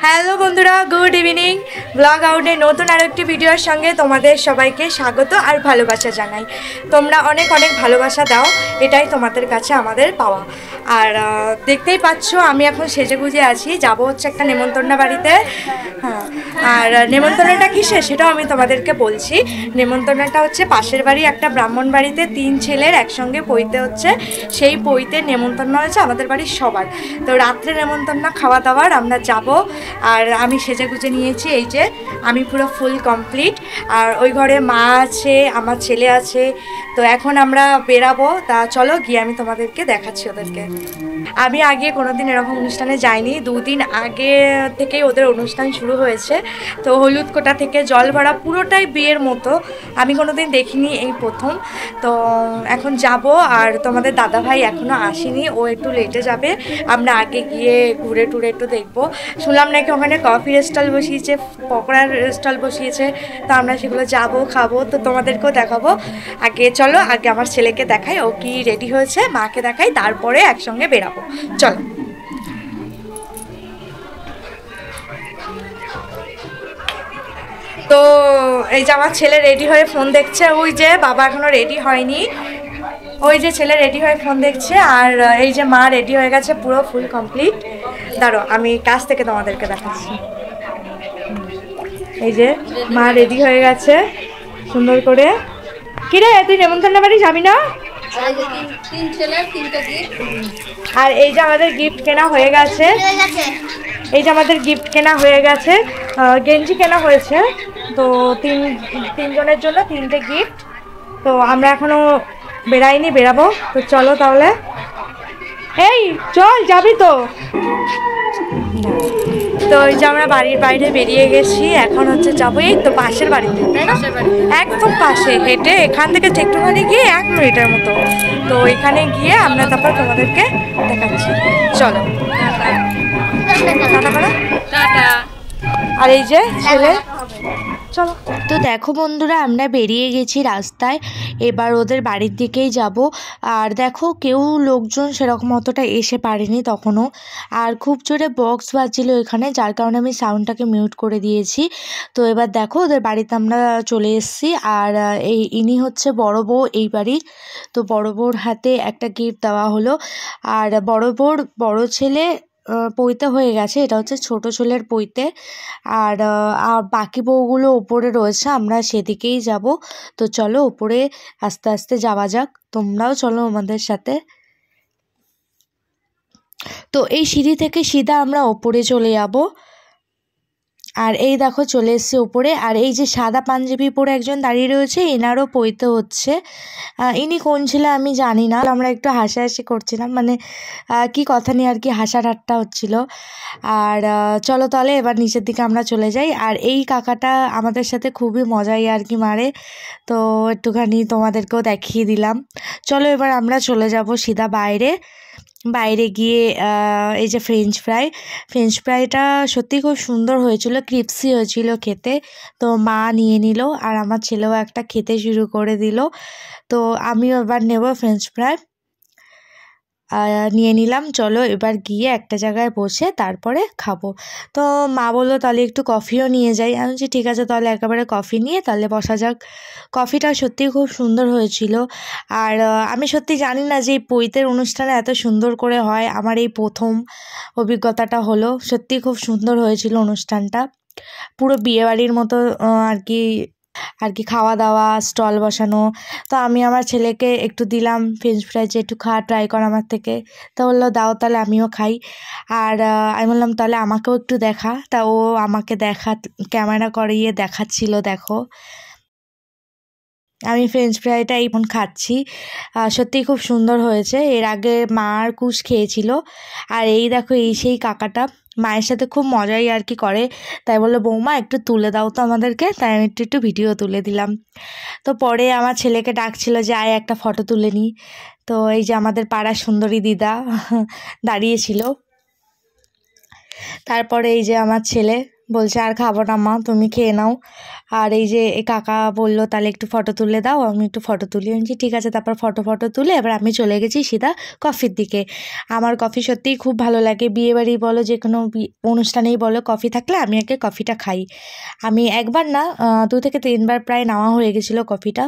Hello বন্ধুরা, good evening. Blog আউটের নতুন আরেকটি ভিডিওর সঙ্গে তোমাদের সবাইকে স্বাগত আর ভালোবাসা জানাই। তোমরা অনেক অনেক ভালোবাসা দাও, এটাই তোমাদের কাছে আমাদের পাওয়া। আর দেখতেই পাচ্ছ আমি এখন সেজেগুজে আছি, যাবো হচ্ছে একটা নেমন্তন্ন বাড়িতে। হ্যাঁ, আর নেমন্তন্নটা কিসে সেটাও আমি তোমাদেরকে বলছি। নেমন্তন্নটা হচ্ছে পাশের বাড়ি একটা ব্রাহ্মণ বাড়িতে 3 ছেলের একসঙ্গে পৈতে হচ্ছে, সেই পৈতে নেমন্তন্ন হয়েছে আমাদের বাড়ির সবার। তো রাত্রে নেমন্তন্ন খাওয়া দাওয়ার আমরা যাব। আর আমি সেজেগুজে নিয়েছি, এই যে আমি পুরো ফুল কমপ্লিট। আর ওই ঘরে মা আছে, আমার ছেলে আছে। তো এখন আমরা বেরাবো, তা চলো গিয়ে আমি তোমাদেরকে দেখাচ্ছি ওদেরকে। আমি আগে কোনোদিন এরকম অনুষ্ঠানে যাইনি, 2 দিন আগে থেকেই ওদের অনুষ্ঠান শুরু হয়েছে। তো হলুদ কোটা থেকে জল ভরা পুরোটাই বিয়ের মতো, আমি কোনোদিন দেখিনি, এই প্রথম। তো এখন যাব। আর তোমাদের দাদাভাই এখনও আসেনি, ও একটু লেটে যাবে। আমরা আগে গিয়ে ঘুরে টুরে একটু দেখবো। শুনলাম নাকি ওখানে কফির স্টল বসিয়েছে, পকোড়ার স্টল বসিয়েছে। তো আমরা সেগুলো যাবো, খাবো, তো তোমাদেরকেও দেখাবো। আগে চলো, আগে আমার ছেলেকে দেখাই ও কি রেডি হয়েছে, মাকে দেখাই, তারপরে একসঙ্গে বেরাবো। চলো। তো এই যে আমার ছেলে রেডি হয়ে ফোন দেখছে, ওই যে বাবা এখনো রেডি হয়নি, ওই যে ছেলে রেডি হয়ে ফোন দেখছে। আর এই যে মা রেডি হয়ে গেছে, পুরো ফুল কমপ্লিট। দাঁড়ো আমি কাছ থেকে তোমাদেরকে দেখাচ্ছি। এই যে মা রেডি হয়ে গেছে সুন্দর করে। কিরে, তুই নেমন্তন্ন বাড়ি যাবি না? আর এই যে আমাদের গিফট কেনা হয়ে গেছে, এই যে আমাদের গিফট কেনা হয়ে গেছে, গেঞ্জি কেনা হয়েছে। তো তিনজনের জন্য 3টে গিফট। তো আমরা এখনো বেরাইনি, বেরাবো। তো চলো তাহলে, এই চল, যাবি তো? তো এই যে আমরা বাড়ির বাইরে বেরিয়ে গেছি, এখন হচ্ছে যাবো এই তো পাশের বাড়িতে, তাই না? একদম পাশে, হেঁটে এখান থেকে একটুখানি গিয়ে 1 মিনিটের মতো। তো এখানে গিয়ে আমরা তারপর তোমাদেরকে দেখাচ্ছি। চলো টাটা। আর এই যে ছেলে, চলো। তো দেখো বন্ধুরা, আমরা বেরিয়ে গেছি রাস্তায়, এবার ওদের বাড়ির দিকেই যাব। আর দেখো কেউ লোকজন সেরকম অতটা এসে পারেনি তখনও। আর খুব জোরে বক্স বাজছিল এখানে, যার কারণে আমি সাউন্ডটাকে মিউট করে দিয়েছি। তো এবার দেখো ওদের বাড়িতে আমরা চলে এসেছি। আর ইনি হচ্ছে বড় বউ এই বাড়ির। তো বড় বউর হাতে একটা গিফট দেওয়া হলো। আর বড় বউর বড় ছেলে পৈতে হয়ে গেছে, এটা হচ্ছে ছোট ছেলের পৈতে। আর বাকি বউগুলো ওপরে রয়েছে, আমরা সেদিকেই যাব। তো চলো ওপরে আস্তে আস্তে যাওয়া যাক, তোমরাও চলো আমাদের সাথে। তো এই সিঁড়ি থেকে সিধা আমরা ওপরে চলে যাব। আর এই দেখো চলে এসেছি ওপরে। আর এই যে সাদা পাঞ্জাবি পরে একজন দাঁড়িয়ে রয়েছে, এনারও পৈতে হচ্ছে। ইনি কোন ছিল আমি জানি না, আমরা একটু হাসাহাসি করছিলাম, মানে কি কথা নিয়ে আর কি হাসা ঠাট্টা হচ্ছিল। আর চলো তাহলে এবার নিচের দিকে আমরা চলে যাই। আর এই কাকাটা আমাদের সাথে খুবই মজাই আর কি মারে, তো একটুখানি তোমাদেরকেও দেখিয়ে দিলাম। চলো এবার আমরা চলে যাব সিধা বাইরে। বাইরে গিয়ে এই যে ফ্রেঞ্চ ফ্রাইটা সত্যি খুব সুন্দর হয়েছিল, ক্রিপসি হয়েছিল খেতে। তো মা নিয়ে নিল, আর আমার ছেলেও একটা খেতে শুরু করে দিল। তো আমিও এবার নেব ফ্রেঞ্চ ফ্রাই, নিয়ে নিলাম। চলো এবার গিয়ে একটা জায়গায় বসে তারপরে খাবো। তো মা বললো তাহলে একটু কফিও নিয়ে যাই। আমি বলছি ঠিক আছে, তাহলে একেবারে কফি নিয়ে তাহলে বসা যাক। কফিটা সত্যিই খুব সুন্দর হয়েছিল। আর আমি সত্যি জানি না যে এই পৈতের অনুষ্ঠানে এত সুন্দর করে হয়, আমার এই প্রথম অভিজ্ঞতাটা হলো। সত্যি খুব সুন্দর হয়েছিল অনুষ্ঠানটা, পুরো বিয়েবাড়ির মতো আর কি খাওয়া দাওয়া, স্টল বসানো। তো আমি আমার ছেলেকে একটু দিলাম ফ্রেঞ্চ ফ্রাই, যে একটু ট্রাই কর আমার থেকে। তো বললো দাও তাহলে আমিও খাই। আর আমি বললাম তাহলে আমাকেও একটু দেখা। তা ও আমাকে ক্যামেরা করিয়ে দেখাচ্ছিল, দেখো আমি ফ্রেঞ্চ ফ্রাইটা এখন খাচ্ছি। সত্যিই খুব সুন্দর হয়েছে। এর আগে মার কুশ খেয়েছিল। আর এই দেখো এই সেই কাকাটা মায়ের সাথে খুব মজাই আর কি করে, তাই বললো বৌমা একটু তুলে দাও তো আমাদেরকে, তাই আমি একটু ভিডিও তুলে দিলাম। তো পরে আমার ছেলেকে ডাকছিল যে আয় একটা ফটো তুলে নিই। তো এই যে আমাদের পাড়ার সুন্দরী দিদা দাঁড়িয়েছিল। তারপরে এই যে আমার ছেলে বলছে আর খাবো না মা, তুমি খেয়ে নাও। আর এই যে কাকা বললো তাহলে একটু ফটো তুলে দাও, আমি একটু ফটো তুলি। আমি ঠিক আছে। তারপর ফটো তুলে এবার আমি চলে গেছি সিধা কফির দিকে। আমার কফি সত্যিই খুব ভালো লাগে, বিয়েবাড়ি বলো যে কোনো অনুষ্ঠানেই বলো, কফি থাকলে আমি আগে কফিটা খাই। আমি একবার না 2 থেকে 3 বার প্রায় নেওয়া হয়ে গেছিলো কফিটা।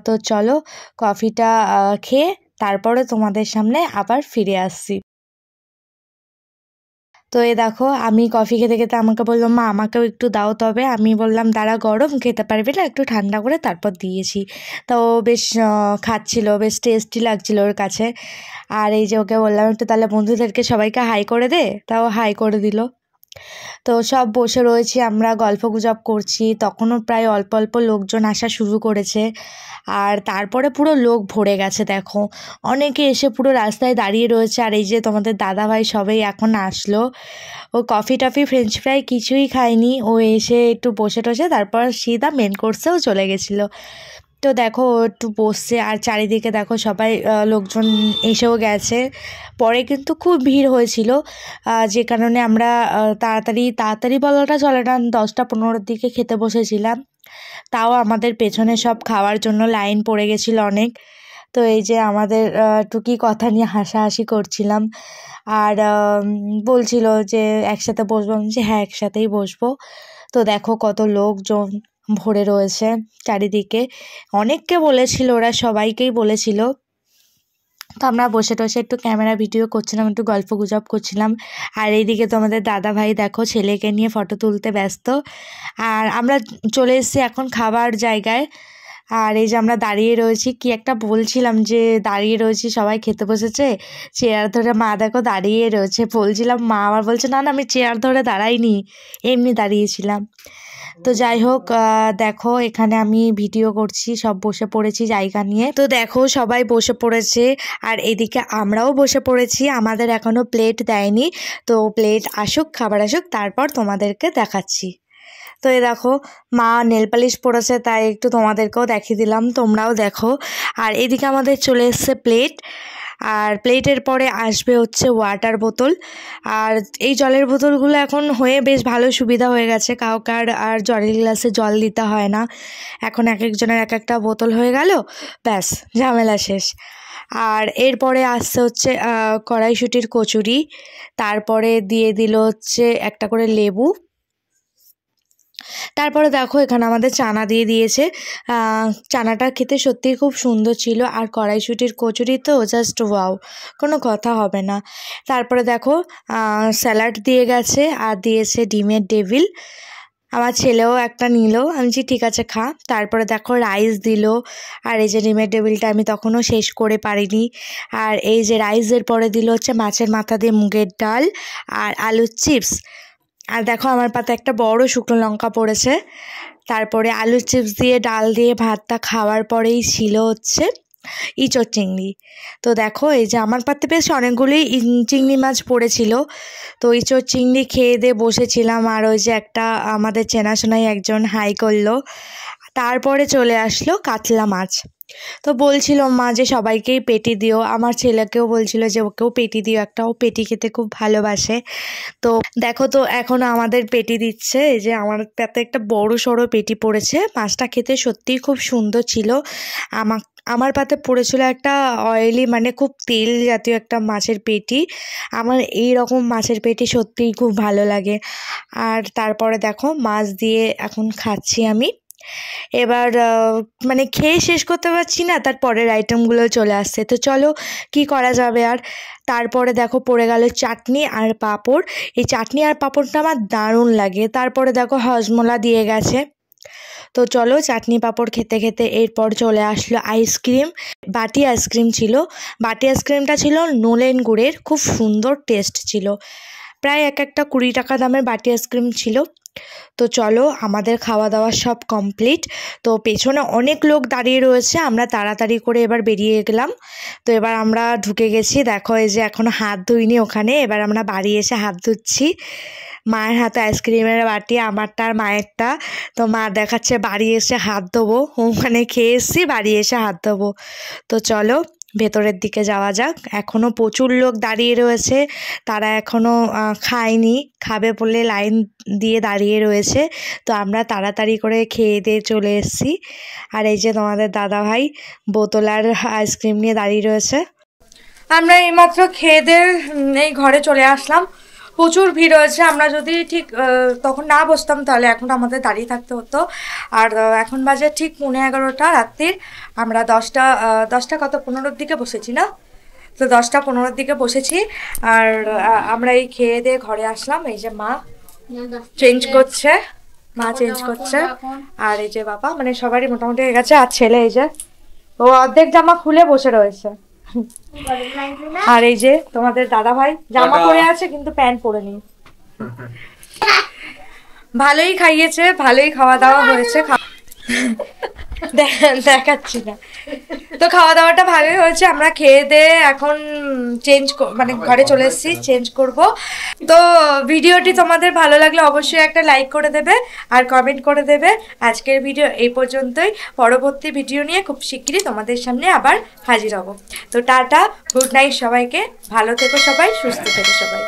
তো চলো কফিটা খেয়ে তারপরে তোমাদের সামনে আবার ফিরে আসছি। তো এই দেখো আমি কফি খেতে খেতে আমাকে বললো মা আমাকেও একটু দাও, তবে আমি বললাম দাঁড়া গরম খেতে পারবি না, একটু ঠান্ডা করে তারপর দিয়েছি। তো বেশ খাচ্ছিল, বেশ টেস্টি লাগছিল ওর কাছে। আর এই যে ওকে বললাম একটু তাহলে বন্ধুদেরকে সবাইকে হাই করে দে, তাও হাই করে দিল। তো সব বসে রয়েছি আমরা, গল্পগুজব করছি, তখনও প্রায় অল্প অল্প লোকজন আসা শুরু করেছে। আর তারপরে পুরো লোক ভরে গেছে, দেখো অনেকে এসে পুরো রাস্তায় দাঁড়িয়ে রয়েছে। আর এই যে তোমাদের দাদাভাই সবাই এখন আসলো, ও কফি টফি ফ্রেঞ্চ ফ্রাই কিছুই খায়নি, ও এসে একটু বসে টসে তারপর সিধা মেন কোর্সেও চলে গেছিলো। তো দেখো ও একটু বসছে, আর চারিদিকে দেখো সবাই লোকজন এসেও গেছে। পরে কিন্তু খুব ভিড় হয়েছিল, যে কারণে আমরা তাড়াতাড়ি বলাটা চলে না, 10টা-15টার দিকে খেতে বসেছিলাম। তাও আমাদের পেছনে সব খাওয়ার জন্য লাইন পড়ে গেছিলো অনেক। তো এই যে আমাদের টুকি কথা নিয়ে হাসাহাসি করছিলাম, আর বলছিল যে একসাথে বসবো, যে হ্যাঁ একসাথেই বসবো। তো দেখো কত লোকজন ভরে রয়েছে চারিদিকে, অনেককে বলেছিল, ওরা সবাইকেই বলেছিল। তো আমরা বসে টসে একটু ক্যামেরা ভিডিও করছিলাম, একটু গল্প গুজব করছিলাম। আর এইদিকে তো আমাদের দাদা ভাই দেখো ছেলেকে নিয়ে ফটো তুলতে ব্যস্ত। আর আমরা চলে এসেছি এখন খাবার জায়গায়। আর এই যে আমরা দাঁড়িয়ে রয়েছি, কি একটা বলছিলাম যে দাঁড়িয়ে রয়েছি সবাই খেতে বসেছে, চেয়ার ধরে মা দেখো দাঁড়িয়ে রয়েছে, বলছিলাম মা আবার বলছে না না আমি চেয়ার ধরে দাঁড়াইনি, এমনি দাঁড়িয়েছিলাম। তো যাই হোক দেখো এখানে আমি ভিডিও করছি, সব বসে পড়েছি জায়গা নিয়ে। তো দেখো সবাই বসে পড়েছে, আর এদিকে আমরাও বসে পড়েছি। আমাদের এখনো প্লেট দেয়নি, তো প্লেট আসুক, খাবার আসুক, তারপর তোমাদেরকে দেখাচ্ছি। তো এই দেখো মা নেল পালিশ পরেছে, তাই একটু তোমাদেরকেও দেখিয়ে দিলাম, তোমরাও দেখো। আর এদিকে আমাদের চলে এসছে প্লেট, আর প্লেটের পরে আসবে হচ্ছে ওয়াটার বোতল। আর এই জলের বোতলগুলো এখন হয়ে বেশ ভালো সুবিধা হয়ে গেছে, কাউকে আর জলের গ্লাসে জল দিতে হয় না, এখন এক একজনের এক একটা বোতল হয়ে গেল, ব্যাস ঝামেলা শেষ। আর এরপরে আসছে হচ্ছে কড়াইশুঁটির কচুরি, তারপরে দিয়ে দিল হচ্ছে একটা করে লেবু। তারপরে দেখো এখানে আমাদের চানা দিয়ে দিয়েছে, চানাটা খেতে সত্যিই খুব সুন্দর ছিল। আর কড়াইশুঁটির কচুরি তো জাস্ট ওয়াও, কোনো কথা হবে না। তারপরে দেখো স্যালাড দিয়ে গেছে, আর দিয়েছে ডিমের ডেভিল। আমার ছেলেও একটা নিল, আমি বলছি ঠিক আছে খা। তারপরে দেখো রাইস দিল, আর এই যে ডিমের ডেভিলটা আমি তখনও শেষ করে পারিনি। আর এই যে রাইসের পরে দিল হচ্ছে মাছের মাথা দিয়ে মুগের ডাল আর আলুর চিপস। আর দেখো আমার পাতে একটা বড় শুকনো লঙ্কা পড়েছে। তারপরে আলুর চিপস দিয়ে ডাল দিয়ে ভাতটা খাওয়ার পরেই ছিল হচ্ছে ইঁচড় চিংড়ি। তো দেখো এই যে আমার পাতে বেশ অনেকগুলোই চিংড়ি মাছ পড়েছিল, তো ইঁচড় চিংড়ি খেয়ে দিয়ে বসেছিলাম। আর ওই যে একটা আমাদের চেনাশোনাই একজন হাই করলো। তারপরে চলে আসলো কাতলা মাছ। তো বলছিল মা যে সবাইকেই পেটি দিও, আমার ছেলেকেও বলছিল যে ওকেও পেটি দিও একটা, ও পেটি খেতে খুব ভালোবাসে। তো দেখো তো এখন আমাদের পেটি দিচ্ছে, এই যে আমার পাতে একটা বড় সড়ো পেটি পড়েছে। মাছটা খেতে সত্যিই খুব সুন্দর ছিল। আমার পাতে পড়েছিল একটা অয়েলি মানে খুব তেল জাতীয় একটা মাছের পেটি। আমার এই রকম মাছের পেটি সত্যিই খুব ভালো লাগে। আর তারপরে দেখো মাছ দিয়ে এখন খাচ্ছি আমি। এবার মানে খেয়ে শেষ করতে পারছি না, তার পরের আইটেমগুলো চলে আসছে। তো চলো কি করা যাবে আর। তারপরে দেখো পড়ে গেল চাটনি আর পাঁপড়। এই চাটনি আর পাঁপড়টা আমার দারুণ লাগে। তারপরে দেখো হজমোলা দিয়ে গেছে। তো চলো চাটনি পাঁপড় খেতে খেতে এরপর চলে আসলো আইসক্রিম। বাটি আইসক্রিম ছিল, বাটি আইসক্রিমটা ছিল নলেন গুড়ের, খুব সুন্দর টেস্ট ছিল। প্রায় এক একটা 20 টাকা দামের বাটি আইসক্রিম ছিল। তো চলো আমাদের খাওয়া দাওয়া সব কমপ্লিট। তো পেছনে অনেক লোক দাঁড়িয়ে রয়েছে, আমরা তাড়াতাড়ি করে এবার বেরিয়ে গেলাম। তো এবার আমরা ঢুকে গেছি, দেখো এই যে এখনও হাত ধুইনি ওখানে, এবার আমরা বাড়ি এসে হাত ধুচ্ছি। মায়ের হাতে আইসক্রিমের বাটি, আমারটা আর মায়েরটা। তো মা দেখাচ্ছে বাড়ি এসে হাত ধোবো, ওখানে খেয়ে এসেছি বাড়ি এসে হাত ধোবো। তো চলো ভেতরের দিকে যাওয়া যাক। এখনও প্রচুর লোক দাঁড়িয়ে রয়েছে, তারা এখনও খায়নি, খাবে বলে লাইন দিয়ে দাঁড়িয়ে রয়েছে। তো আমরা তাড়াতাড়ি করে খেয়ে দিয়ে চলে এসেছি। আর এই যে তোমাদের দাদাভাই বোতল আর আইসক্রিম নিয়ে দাঁড়িয়ে রয়েছে। আমরা এইমাত্র খেয়ে দিয়ে এই ঘরে চলে আসলাম। প্রচুর ভিড় হয়েছে, আমরা যদি ঠিক তখন না বসতাম তাহলে এখন আমাদের দাঁড়িয়ে থাকতে হতো। আর এখন বাজে ঠিক 11:30 রাত্রির। আমরা 10টা কত 15-র দিকে বসেছি না, তো 10টা 15-র দিকে বসেছি। আর আমরা এই খেয়ে দিয়ে ঘরে আসলাম। এই যে মা চেঞ্জ করছে, আর এই যে বাবা, মানে সবারই মোটামুটি হয়ে গেছে। আর ছেলে এই যে ও অর্ধেক জামা খুলে বসে রয়েছে। আর এই যে তোমাদের দাদা ভাই জামা পরে আছে কিন্তু প্যান্ট পরে নি। ভালোই খাইয়েছে, ভালোই খাওয়া দাওয়া হয়েছে, দেখাচ্ছি না তো, খাওয়া দাওয়াটা ভালোই হয়েছে। আমরা খেয়ে দিয়ে এখন মানে ঘরে চলে এসেছি, চেঞ্জ করব। তো ভিডিওটি তোমাদের ভালো লাগলে অবশ্যই একটা লাইক করে দেবে আর কমেন্ট করে দেবে। আজকের ভিডিও এই পর্যন্তই, পরবর্তী ভিডিও নিয়ে খুব শিগগিরই তোমাদের সামনে আবার হাজির হব। তো টাটা, গুড নাইট সবাইকে, ভালো থেকো সবাই, সুস্থ থেকো সবাই।